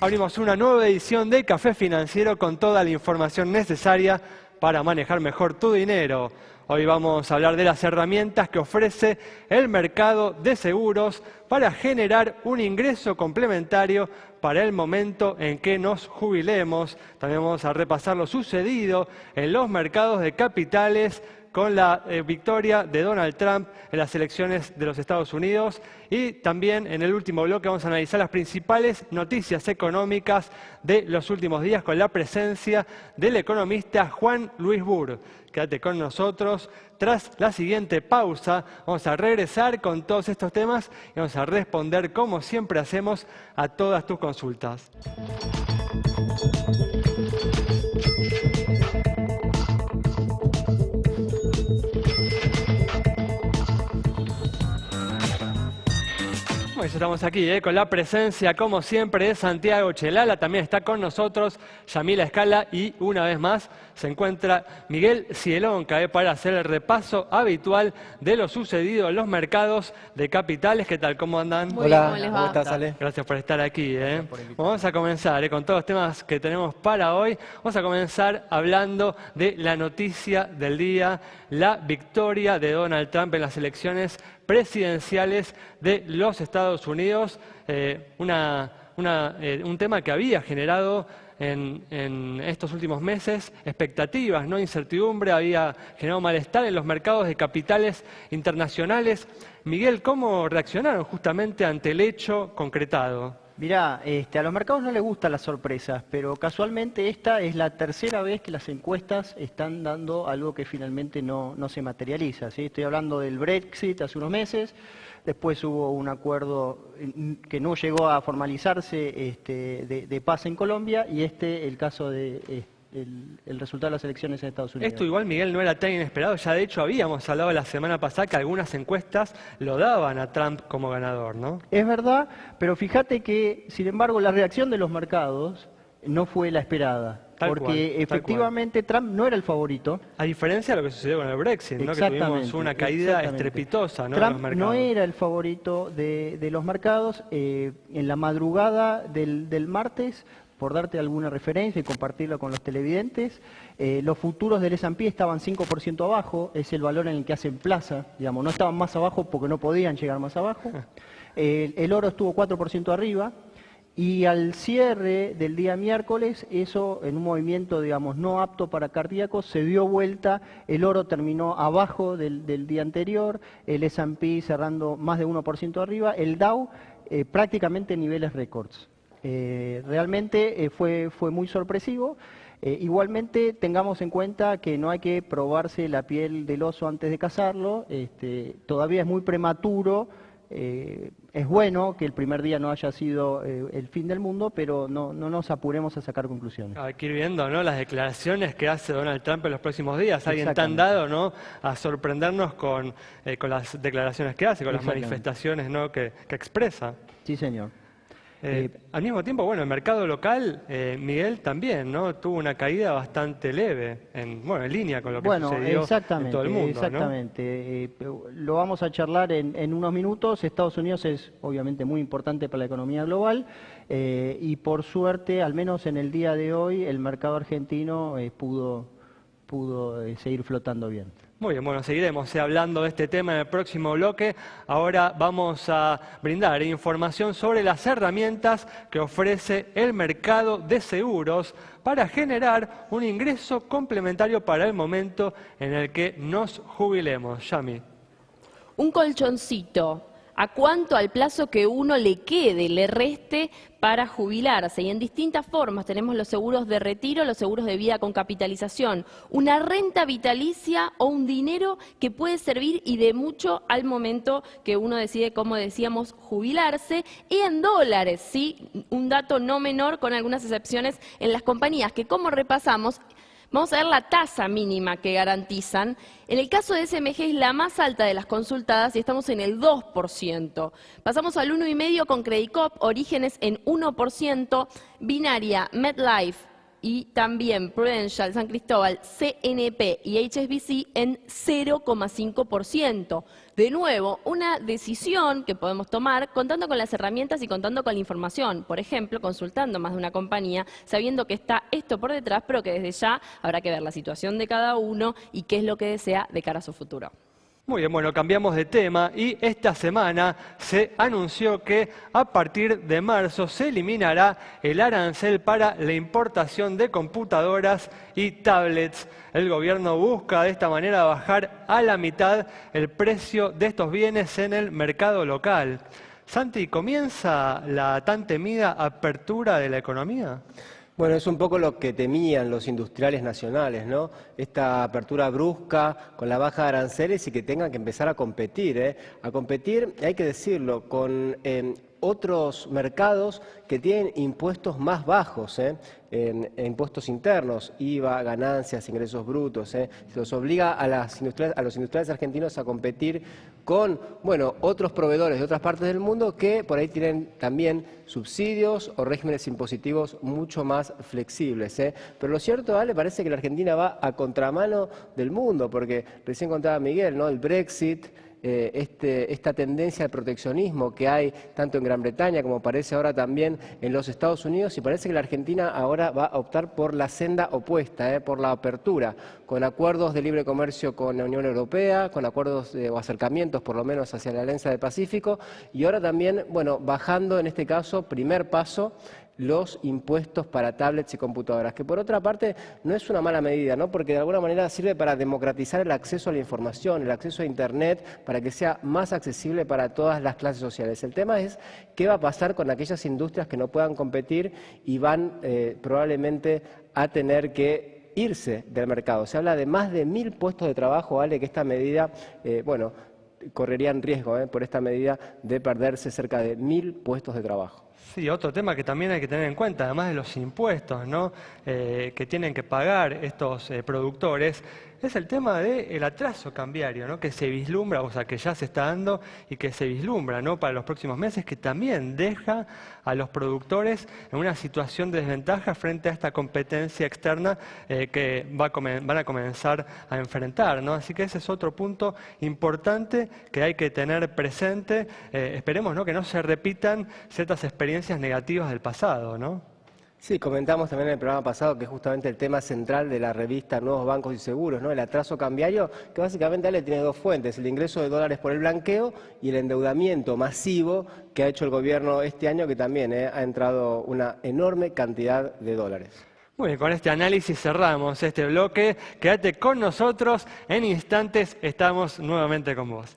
Abrimos una nueva edición de Café Financiero con toda la información necesaria para manejar mejor tu dinero. Hoy vamos a hablar de las herramientas que ofrece el mercado de seguros para generar un ingreso complementario para el momento en que nos jubilemos. También vamos a repasar lo sucedido en los mercados de capitales con la victoria de Donald Trump en las elecciones de los Estados Unidos. Y también en el último bloque vamos a analizar las principales noticias económicas de los últimos días con la presencia del economista Juan Luis Burr. Quédate con nosotros. Tras la siguiente pausa vamos a regresar con todos estos temas y vamos a responder, como siempre hacemos, a todas tus consultas. Bueno, ya estamos aquí con la presencia, como siempre, de Santiago Chelala. También está con nosotros Yamila Escala y, una vez más, se encuentra Miguel Cielonca para hacer el repaso habitual de lo sucedido en los mercados de capitales. ¿Qué tal? ¿Cómo andan? Hola, ¿cómo estás, Ale? Gracias por estar aquí. Vamos a comenzar con todos los temas que tenemos para hoy. Vamos a comenzar hablando de la noticia del día, la victoria de Donald Trump en las elecciones presidenciales de los Estados Unidos. Un tema que había generado en estos últimos meses expectativas, ¿no? Incertidumbre, había generado malestar en los mercados de capitales internacionales. Miguel, ¿cómo reaccionaron justamente ante el hecho concretado? Mirá, a los mercados no les gustan las sorpresas, pero casualmente esta es la tercera vez que las encuestas están dando algo que finalmente no se materializa, ¿sí? Estoy hablando del Brexit hace unos meses, después hubo un acuerdo que no llegó a formalizarse de paz en Colombia y el caso de el resultado de las elecciones en Estados Unidos. Esto igual, Miguel, no era tan inesperado. Ya de hecho habíamos hablado la semana pasada que algunas encuestas lo daban a Trump como ganador, ¿no? Es verdad, pero fíjate que, sin embargo, la reacción de los mercados no fue la esperada. Porque efectivamente Trump no era el favorito. A diferencia de lo que sucedió con el Brexit, ¿no? Que tuvimos una caída estrepitosa, ¿no? Trump no era el favorito de los mercados. En la madrugada del martes, por darte alguna referencia y compartirlo con los televidentes, los futuros del S&P estaban 5% abajo, es el valor en el que hacen plaza, digamos, no estaban más abajo porque no podían llegar más abajo. El oro estuvo 4% arriba y al cierre del día miércoles, eso en un movimiento, digamos, no apto para cardíacos, se dio vuelta, el oro terminó abajo del día anterior, el S&P cerrando más de 1% arriba, el Dow prácticamente niveles récords. Realmente fue muy sorpresivo. Igualmente tengamos en cuenta que no hay que probarse la piel del oso antes de cazarlo, todavía es muy prematuro, es bueno que el primer día no haya sido el fin del mundo, pero no nos apuremos a sacar conclusiones. Hay que ir viendo, ¿no?, las declaraciones que hace Donald Trump en los próximos días. Alguien tan dado, ¿no?, a sorprendernos con las declaraciones que hace, con las manifestaciones, ¿no?, que expresa. Sí, señor. Al mismo tiempo, bueno, el mercado local, Miguel, también, ¿no?, tuvo una caída bastante leve, en línea con lo que sucedió en todo el mundo. Exactamente. Lo vamos a charlar en unos minutos. Estados Unidos es obviamente muy importante para la economía global y por suerte, al menos en el día de hoy, el mercado argentino pudo seguir flotando bien. Muy bien, bueno, seguiremos hablando de este tema en el próximo bloque. Ahora vamos a brindar información sobre las herramientas que ofrece el mercado de seguros para generar un ingreso complementario para el momento en el que nos jubilemos. Yami. Un colchoncito. ¿A cuánto al plazo que uno le quede, le reste para jubilarse? Y en distintas formas tenemos los seguros de retiro, los seguros de vida con capitalización, una renta vitalicia o un dinero que puede servir y de mucho al momento que uno decide, como decíamos, jubilarse, y en dólares, ¿sí? Un dato no menor con algunas excepciones en las compañías que, como repasamos, vamos a ver la tasa mínima que garantizan. En el caso de SMG es la más alta de las consultadas y estamos en el 2%. Pasamos al 1,5% con Credit Corp, Orígenes en 1%, Binaria, MetLife y también Prudential, San Cristóbal, CNP y HSBC en 0,5%. De nuevo, una decisión que podemos tomar contando con las herramientas y contando con la información. Por ejemplo, consultando más de una compañía, sabiendo que está esto por detrás, pero que desde ya habrá que ver la situación de cada uno y qué es lo que desea de cara a su futuro. Muy bien, bueno, cambiamos de tema y esta semana se anunció que a partir de marzo se eliminará el arancel para la importación de computadoras y tablets. El gobierno busca de esta manera bajar a la mitad el precio de estos bienes en el mercado local. Santi, ¿comienza la tan temida apertura de la economía? Bueno, es un poco lo que temían los industriales nacionales, ¿no? Esta apertura brusca con la baja de aranceles y que tengan que empezar a competir, ¿eh? A competir, hay que decirlo, con otros mercados que tienen impuestos más bajos, impuestos internos, IVA, ganancias, ingresos brutos. Se los obliga a los industriales argentinos a competir con, bueno, otros proveedores de otras partes del mundo que por ahí tienen también subsidios o regímenes impositivos mucho más flexibles. Pero lo cierto, Ale, parece que la Argentina va a contramano del mundo, porque recién contaba Miguel, ¿no? El Brexit, esta tendencia al proteccionismo que hay tanto en Gran Bretaña como parece ahora también en los Estados Unidos, y parece que la Argentina ahora va a optar por la senda opuesta, por la apertura, con acuerdos de libre comercio con la Unión Europea, con acuerdos o acercamientos por lo menos hacia la Alianza del Pacífico, y ahora también, bueno, bajando en este caso, primer paso, los impuestos para tablets y computadoras, que por otra parte no es una mala medida, ¿no? Porque de alguna manera sirve para democratizar el acceso a la información, el acceso a Internet, para que sea más accesible para todas las clases sociales. El tema es qué va a pasar con aquellas industrias que no puedan competir y van probablemente a tener que irse del mercado. Se habla de más de 1000 puestos de trabajo, ¿vale? Que esta medida, bueno, correrían riesgo por esta medida de perderse cerca de 1000 puestos de trabajo. Sí, otro tema que también hay que tener en cuenta, además de los impuestos, ¿no? Que tienen que pagar estos productores, es el tema del atraso cambiario, ¿no? Que se vislumbra, o sea, que ya se está dando y que se vislumbra, ¿no? Para los próximos meses, que también deja a los productores en una situación de desventaja frente a esta competencia externa que van a comenzar a enfrentar, ¿no? Así que ese es otro punto importante que hay que tener presente. Esperemos, ¿no? Que no se repitan ciertas experiencias negativas del pasado, ¿no? Sí, comentamos también en el programa pasado que es justamente el tema central de la revista Nuevos Bancos y Seguros, ¿no? El atraso cambiario, que básicamente tiene dos fuentes, el ingreso de dólares por el blanqueo y el endeudamiento masivo que ha hecho el gobierno este año, que también ha entrado una enorme cantidad de dólares. Muy bien, con este análisis cerramos este bloque. Quédate con nosotros, en instantes estamos nuevamente con vos.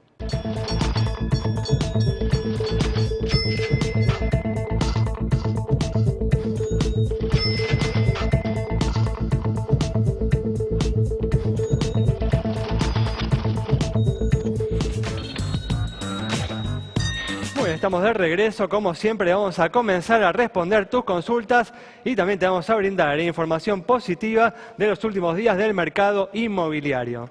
Estamos de regreso, como siempre vamos a comenzar a responder tus consultas y también te vamos a brindar información positiva de los últimos días del mercado inmobiliario.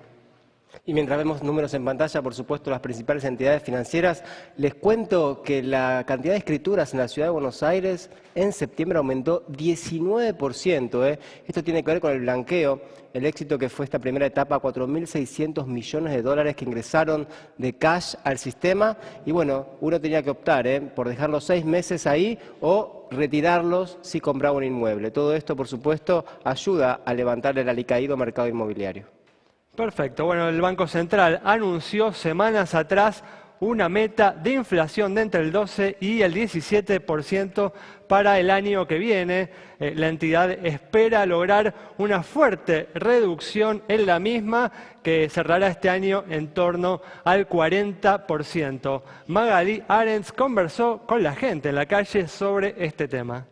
Y mientras vemos números en pantalla, por supuesto, las principales entidades financieras, les cuento que la cantidad de escrituras en la ciudad de Buenos Aires en septiembre aumentó 19%. Esto tiene que ver con el blanqueo, el éxito que fue esta primera etapa, 4.600 millones de dólares que ingresaron de cash al sistema. Y bueno, uno tenía que optar por dejarlos 6 meses ahí o retirarlos si compraba un inmueble. Todo esto, por supuesto, ayuda a levantar el alicaído mercado inmobiliario. Perfecto. Bueno, el Banco Central anunció semanas atrás una meta de inflación de entre el 12 y el 17% para el año que viene. La entidad espera lograr una fuerte reducción en la misma, que cerrará este año en torno al 40%. Magalí Arens conversó con la gente en la calle sobre este tema.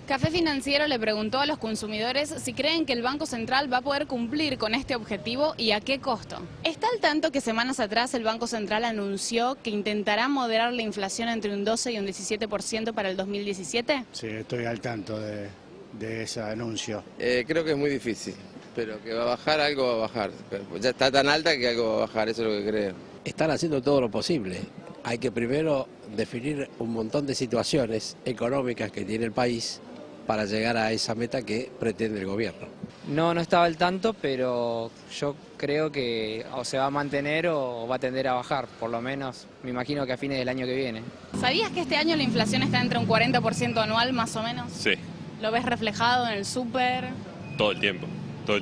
Café Financiero le preguntó a los consumidores si creen que el Banco Central va a poder cumplir con este objetivo y a qué costo. ¿Está al tanto que semanas atrás el Banco Central anunció que intentará moderar la inflación entre un 12 y un 17% para el 2017? Sí, estoy al tanto de ese anuncio. Creo que es muy difícil, pero que va a bajar, algo va a bajar. Pero ya está tan alta que algo va a bajar, eso es lo que creo. Están haciendo todo lo posible. Hay que primero definir un montón de situaciones económicas que tiene el país para llegar a esa meta que pretende el gobierno. No estaba al tanto, pero yo creo que o se va a mantener o va a tender a bajar, por lo menos me imagino que a fines del año que viene. ¿Sabías que este año la inflación está entre un 40% anual más o menos? Sí, ¿Lo ves reflejado en el súper? todo el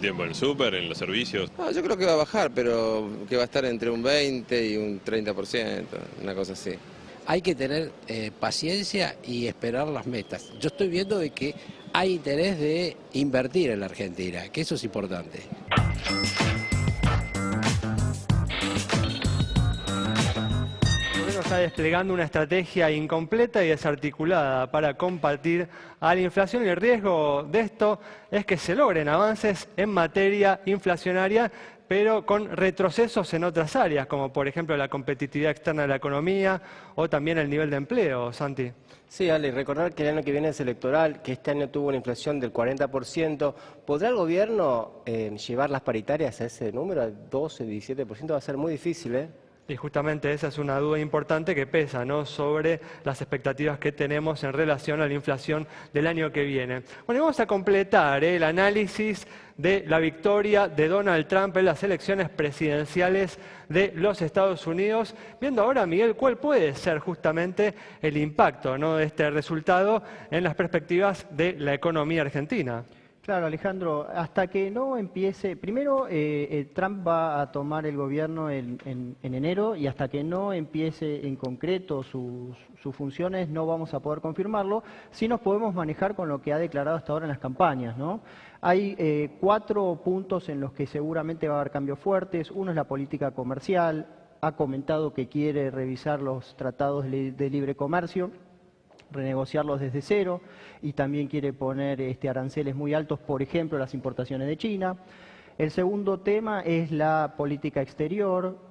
tiempo en el súper, en los servicios. No, yo creo que va a bajar, pero que va a estar entre un 20 y un 30%, una cosa así. Hay que tener paciencia y esperar las metas. Yo estoy viendo de que hay interés de invertir en la Argentina, que eso es importante. El gobierno está desplegando una estrategia incompleta y desarticulada para combatir a la inflación, y el riesgo de esto es que se logren avances en materia inflacionaria, pero con retrocesos en otras áreas, como por ejemplo la competitividad externa de la economía o también el nivel de empleo. Santi. Sí, Ale, recordar que el año que viene es electoral, que este año tuvo una inflación del 40%. ¿Podrá el gobierno llevar las paritarias a ese número, al 12, 17%? Va a ser muy difícil, ¿eh? Y justamente esa es una duda importante que pesa, ¿no?, sobre las expectativas que tenemos en relación a la inflación del año que viene. Bueno, y vamos a completar el análisis de la victoria de Donald Trump en las elecciones presidenciales de los Estados Unidos, viendo ahora, Miguel, cuál puede ser justamente el impacto, ¿no?, de este resultado en las perspectivas de la economía argentina. Claro, Alejandro, hasta que no empiece, primero Trump va a tomar el gobierno en enero, y hasta que no empiece en concreto sus funciones no vamos a poder confirmarlo. Sí nos podemos manejar con lo que ha declarado hasta ahora en las campañas, ¿no? Hay 4 puntos en los que seguramente va a haber cambios fuertes. Uno es la política comercial. Ha comentado que quiere revisar los tratados de libre comercio, renegociarlos desde cero, y también quiere poner aranceles muy altos, por ejemplo, a las importaciones de China. El segundo tema es la política exterior.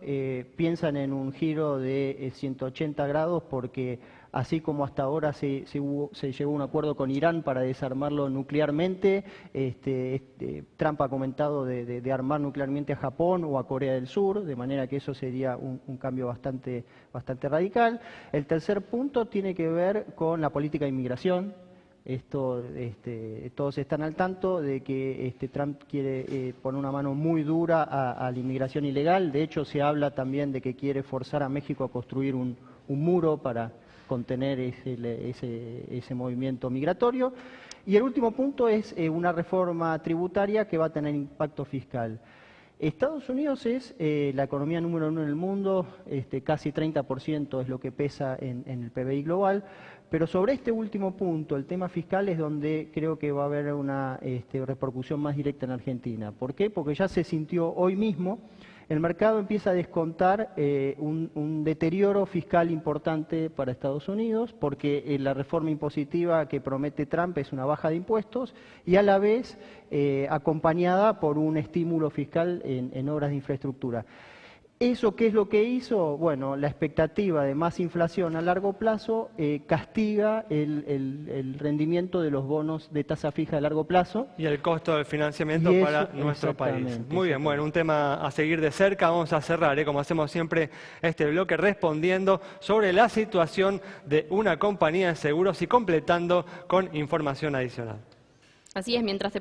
Piensan en un giro de 180 grados porque así como hasta ahora se llegó a un acuerdo con Irán para desarmarlo nuclearmente, Trump ha comentado de armar nuclearmente a Japón o a Corea del Sur, de manera que eso sería un cambio bastante radical. El tercer punto tiene que ver con la política de inmigración. Todos están al tanto de que Trump quiere poner una mano muy dura a la inmigración ilegal. De hecho, se habla también de que quiere forzar a México a construir un muro para contener ese movimiento migratorio. Y el último punto es una reforma tributaria que va a tener impacto fiscal. Estados Unidos es la economía número 1 en el mundo, casi 30% es lo que pesa en el PBI global, pero sobre este último punto, el tema fiscal, es donde creo que va a haber una repercusión más directa en Argentina. ¿Por qué? Porque ya se sintió hoy mismo. El mercado empieza a descontar un deterioro fiscal importante para Estados Unidos, porque la reforma impositiva que promete Trump es una baja de impuestos y a la vez acompañada por un estímulo fiscal en obras de infraestructura. ¿Eso qué es lo que hizo? Bueno, la expectativa de más inflación a largo plazo castiga el rendimiento de los bonos de tasa fija a largo plazo. Y el costo del financiamiento para nuestro país. Muy bien, bueno, un tema a seguir de cerca. Vamos a cerrar, como hacemos siempre, este bloque respondiendo sobre la situación de una compañía de seguros y completando con información adicional. Así es, mientras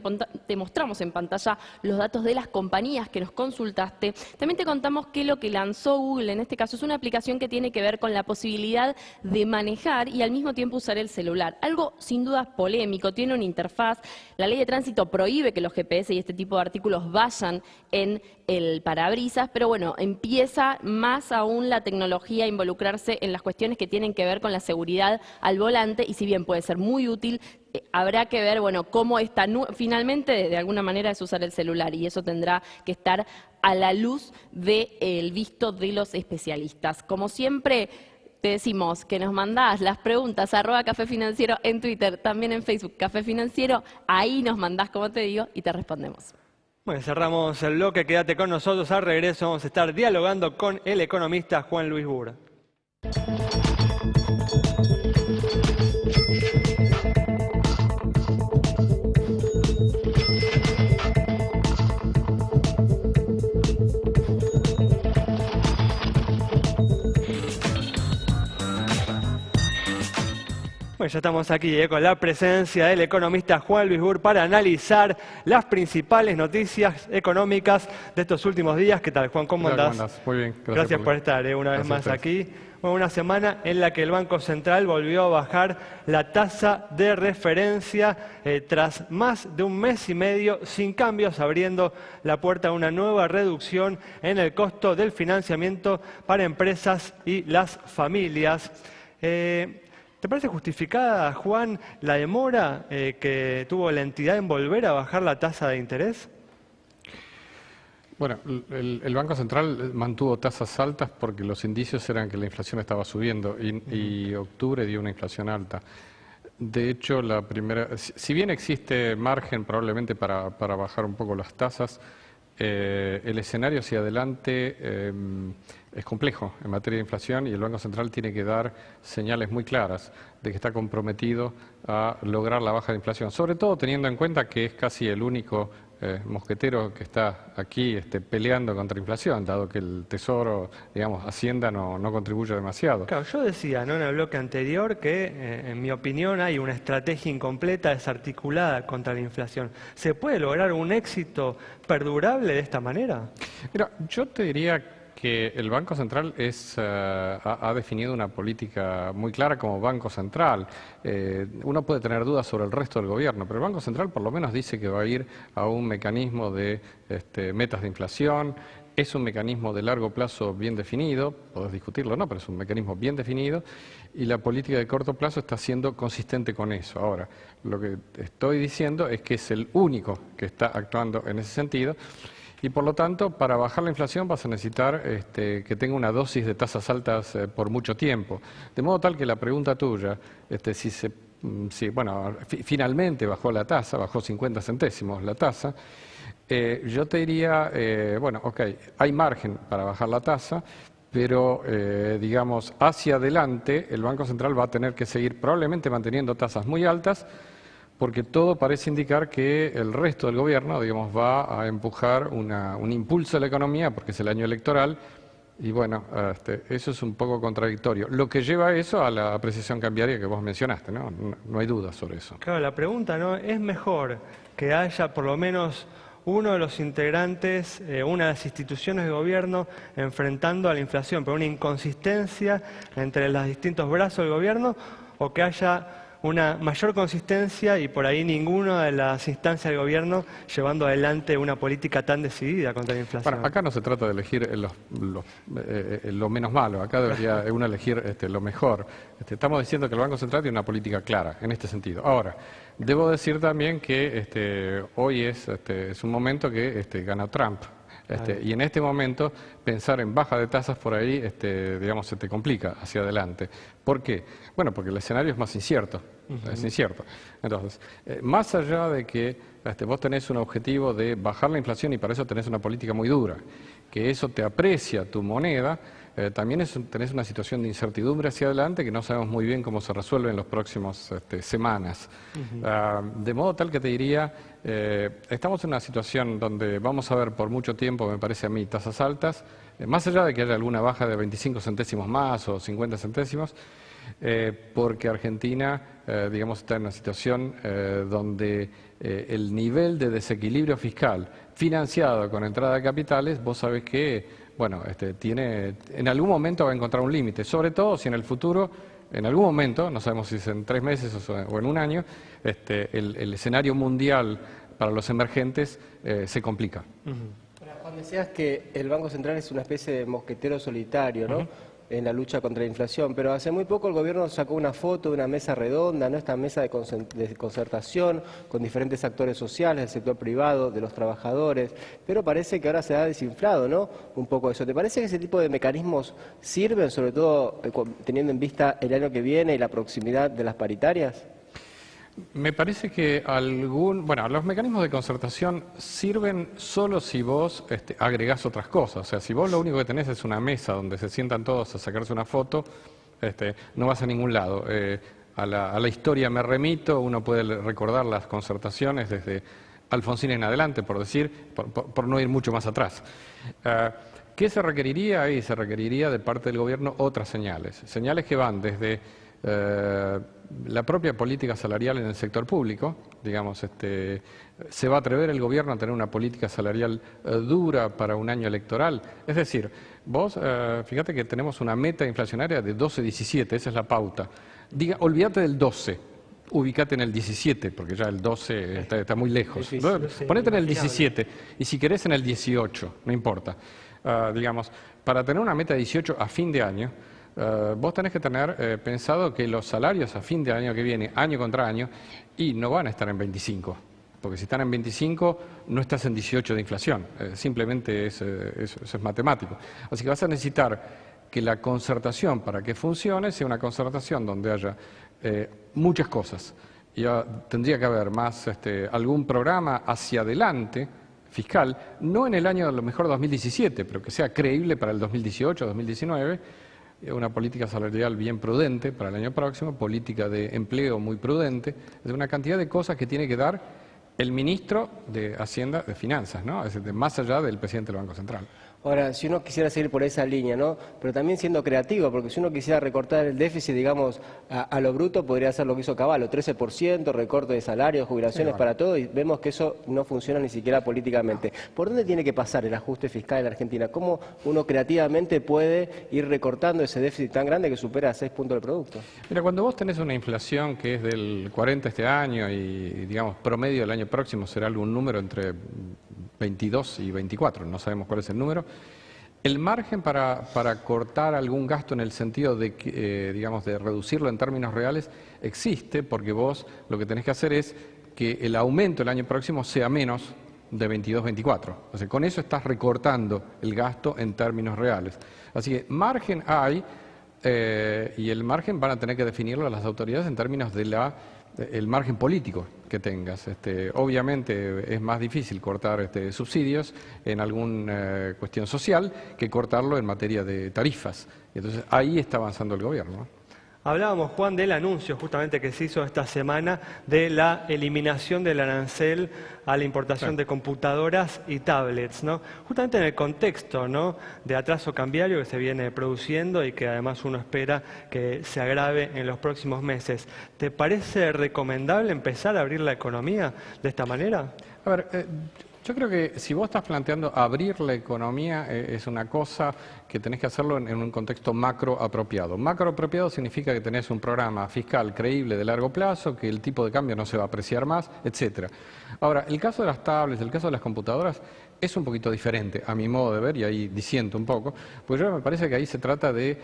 te mostramos en pantalla los datos de las compañías que nos consultaste, también te contamos que lo que lanzó Google en este caso es una aplicación que tiene que ver con la posibilidad de manejar y al mismo tiempo usar el celular. Algo sin duda polémico, tiene una interfaz. La ley de tránsito prohíbe que los GPS y este tipo de artículos vayan en el parabrisas, pero bueno, empieza más aún la tecnología a involucrarse en las cuestiones que tienen que ver con la seguridad al volante, y si bien puede ser muy útil, habrá que ver, bueno, cómo finalmente de alguna manera es usar el celular, y eso tendrá que estar a la luz del visto de los especialistas. Como siempre, te decimos que nos mandás las preguntas @ Café Financiero en Twitter, también en Facebook, Café Financiero, ahí nos mandás, como te digo, y te respondemos. Bueno, cerramos el bloque, quédate con nosotros, al regreso vamos a estar dialogando con el economista Juan Luis Bura. Bueno, ya estamos aquí con la presencia del economista Juan Luis Burr para analizar las principales noticias económicas de estos últimos días. ¿Qué tal, Juan? ¿Cómo andás? ¿Cómo andás? Muy bien. Gracias por estar una vez más aquí. Bueno, una semana en la que el Banco Central volvió a bajar la tasa de referencia tras más de un mes y medio sin cambios, abriendo la puerta a una nueva reducción en el costo del financiamiento para empresas y las familias. ¿Te parece justificada, Juan, la demora que tuvo la entidad en volver a bajar la tasa de interés? Bueno, el Banco Central mantuvo tasas altas porque los indicios eran que la inflación estaba subiendo y octubre dio una inflación alta. De hecho, si bien existe margen probablemente para bajar un poco las tasas, el escenario hacia adelante es complejo en materia de inflación y el Banco Central tiene que dar señales muy claras de que está comprometido a lograr la baja de inflación, sobre todo teniendo en cuenta que es casi el único mosquetero que está aquí peleando contra inflación, dado que el Tesoro, digamos, Hacienda no contribuye demasiado. Claro, yo decía, ¿no?, en el bloque anterior que, en mi opinión, hay una estrategia incompleta, desarticulada contra la inflación. ¿Se puede lograr un éxito perdurable de esta manera? Mira, yo te diría que el Banco Central ha definido una política muy clara como Banco Central. Uno puede tener dudas sobre el resto del gobierno, pero el Banco Central por lo menos dice que va a ir a un mecanismo de metas de inflación. Es un mecanismo de largo plazo bien definido, podés discutirlo o no, pero es un mecanismo bien definido y la política de corto plazo está siendo consistente con eso. Ahora, lo que estoy diciendo es que es el único que está actuando en ese sentido. Y por lo tanto, para bajar la inflación vas a necesitar que tenga una dosis de tasas altas por mucho tiempo. De modo tal que la pregunta tuya, finalmente bajó la tasa, bajó 50 centésimos la tasa, yo te diría, hay margen para bajar la tasa, pero digamos, hacia adelante el Banco Central va a tener que seguir probablemente manteniendo tasas muy altas, porque todo parece indicar que el resto del gobierno, digamos, va a empujar un impulso a la economía, porque es el año electoral, y bueno, eso es un poco contradictorio. Lo que lleva a eso a la apreciación cambiaria que vos mencionaste, ¿no? No hay duda sobre eso. Claro, la pregunta, ¿no?, es mejor que haya por lo menos uno de los integrantes, una de las instituciones de gobierno enfrentando a la inflación, pero una inconsistencia entre los distintos brazos del gobierno, o que haya una mayor consistencia y por ahí ninguna de las instancias del gobierno llevando adelante una política tan decidida contra la inflación. Bueno, acá no se trata de elegir lo menos malo, acá debería uno elegir lo mejor. Estamos diciendo que el Banco Central tiene una política clara en este sentido. Ahora, debo decir también que hoy es un momento que gana Trump. Y en este momento pensar en baja de tasas por ahí, digamos, se te complica hacia adelante. ¿Por qué? Bueno, porque el escenario es más incierto. Es incierto. Entonces, más allá de que vos tenés un objetivo de bajar la inflación y para eso tenés una política muy dura, que eso te aprecia tu moneda, también tenés una situación de incertidumbre hacia adelante que no sabemos muy bien cómo se resuelve en las próximas semanas. De modo tal que te diría, estamos en una situación donde vamos a ver por mucho tiempo, me parece a mí, tasas altas, más allá de que haya alguna baja de 25 centésimos más o 50 centésimos, porque Argentina, digamos, está en una situación donde el nivel de desequilibrio fiscal financiado con entrada de capitales, vos sabés que, bueno, en algún momento va a encontrar un límite, sobre todo si en el futuro, en algún momento, no sabemos si es en 3 meses o en un año, el escenario mundial para los emergentes se complica. Juan, decías que el Banco Central es una especie de mosquetero solitario, ¿no?, en la lucha contra la inflación, pero hace muy poco el gobierno sacó una foto de una mesa redonda, ¿no?, esta mesa de concertación con diferentes actores sociales, del sector privado, de los trabajadores, pero parece que ahora se ha desinflado, ¿no?, un poco eso. ¿Te parece que ese tipo de mecanismos sirven, sobre todo teniendo en vista el año que viene y la proximidad de las paritarias? Me parece que los mecanismos de concertación sirven solo si vos agregás otras cosas. O sea, si vos lo único que tenés es una mesa donde se sientan todos a sacarse una foto, no vas a ningún lado. A la historia me remito, uno puede recordar las concertaciones desde Alfonsín en adelante, por decir, por no ir mucho más atrás. ¿Qué se requeriría ahí? Se requeriría de parte del gobierno otras señales. Señales que van desde la propia política salarial en el sector público, digamos, ¿se va a atrever el gobierno a tener una política salarial dura para un año electoral? Es decir, vos, fíjate que tenemos una meta inflacionaria de 12-17, esa es la pauta. Olvídate del 12, ubicate en el 17, porque ya el 12 está muy lejos. Ponete en el 17, y si querés en el 18, no importa. Digamos, para tener una meta de 18 a fin de año, vos tenés que tener pensado que los salarios a fin de año que viene, año contra año, y no van a estar en 25. Porque si están en 25, no estás en 18 de inflación. Simplemente eso es matemático. Así que vas a necesitar que la concertación, para que funcione, sea una concertación donde haya muchas cosas. Ya tendría que haber más algún programa hacia adelante fiscal, no en el año a lo mejor 2017, pero que sea creíble para el 2018, 2019, una política salarial bien prudente para el año próximo, política de empleo muy prudente, es una cantidad de cosas que tiene que dar el ministro de Hacienda, de Finanzas, ¿no? Es decir, más allá del presidente del Banco Central. Ahora, si uno quisiera seguir por esa línea, ¿no? Pero también siendo creativo, porque si uno quisiera recortar el déficit, digamos, a lo bruto, podría hacer lo que hizo Cavallo, 13%, recorte de salarios, jubilaciones para todo, y vemos que eso no funciona ni siquiera políticamente. ¿Por dónde tiene que pasar el ajuste fiscal en la Argentina? ¿Cómo uno creativamente puede ir recortando ese déficit tan grande que supera 6 puntos del producto? Mira, cuando vos tenés una inflación que es del 40 este año y, digamos, promedio del año próximo será algún número entre 22 y 24, no sabemos cuál es el número. El margen para cortar algún gasto en el sentido de, digamos, de reducirlo en términos reales existe, porque vos lo que tenés que hacer es que el aumento el año próximo sea menos de 22-24. O sea, con eso estás recortando el gasto en términos reales. Así que margen hay, y el margen van a tener que definirlo las autoridades en términos de el margen político que tengas. Obviamente es más difícil cortar subsidios en alguna cuestión social que cortarlo en materia de tarifas. Entonces ahí está avanzando el gobierno, ¿no? Hablábamos, Juan, del anuncio justamente que se hizo esta semana de la eliminación del arancel a la importación de computadoras y tablets, ¿no? Justamente en el contexto, ¿no?, de atraso cambiario que se viene produciendo y que además uno espera que se agrave en los próximos meses. ¿Te parece recomendable empezar a abrir la economía de esta manera? A ver, yo creo que si vos estás planteando abrir la economía es una cosa que tenés que hacerlo en un contexto macro apropiado. Macro apropiado significa que tenés un programa fiscal creíble de largo plazo, que el tipo de cambio no se va a apreciar más, etcétera. Ahora, el caso de las tablets, el caso de las computadoras es un poquito diferente a mi modo de ver, y ahí disiento un poco, pues yo me parece que ahí se trata de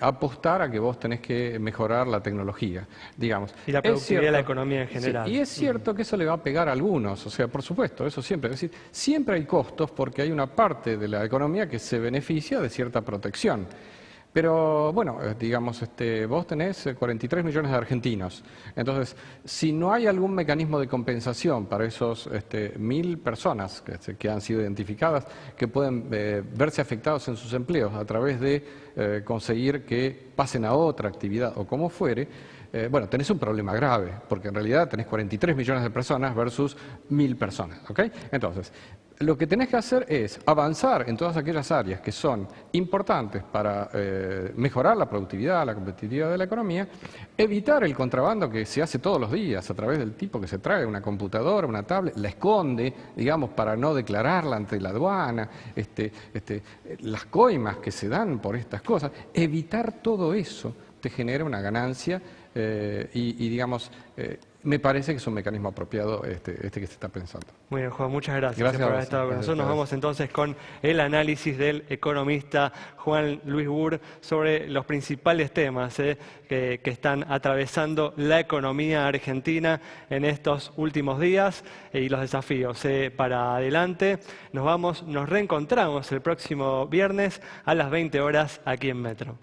apostar a que vos tenés que mejorar la tecnología, digamos. Y la productividad de la economía en general. Sí, y es cierto que eso le va a pegar a algunos, o sea, por supuesto, eso siempre. Es decir, siempre hay costos porque hay una parte de la economía que se beneficia de cierta protección. Pero bueno, digamos, vos tenés 43 millones de argentinos. Entonces, si no hay algún mecanismo de compensación para esos 1.000 personas que han sido identificadas, que pueden verse afectados en sus empleos a través de conseguir que pasen a otra actividad o como fuere, bueno, tenés un problema grave, porque en realidad tenés 43 millones de personas versus 1.000 personas, ¿ok? Entonces, lo que tenés que hacer es avanzar en todas aquellas áreas que son importantes para mejorar la productividad, la competitividad de la economía, evitar el contrabando que se hace todos los días a través del tipo que se trae una computadora, una tablet, la esconde, digamos, para no declararla ante la aduana, las coimas que se dan por estas cosas, evitar todo eso te genera una ganancia y digamos, me parece que es un mecanismo apropiado que se está pensando. Muy bien, Juan, muchas gracias por haber estado con nosotros. Nos vamos entonces con el análisis del economista Juan Luis Burr sobre los principales temas que están atravesando la economía argentina en estos últimos días y los desafíos para adelante. Nos reencontramos el próximo viernes a las 20 horas aquí en Metro.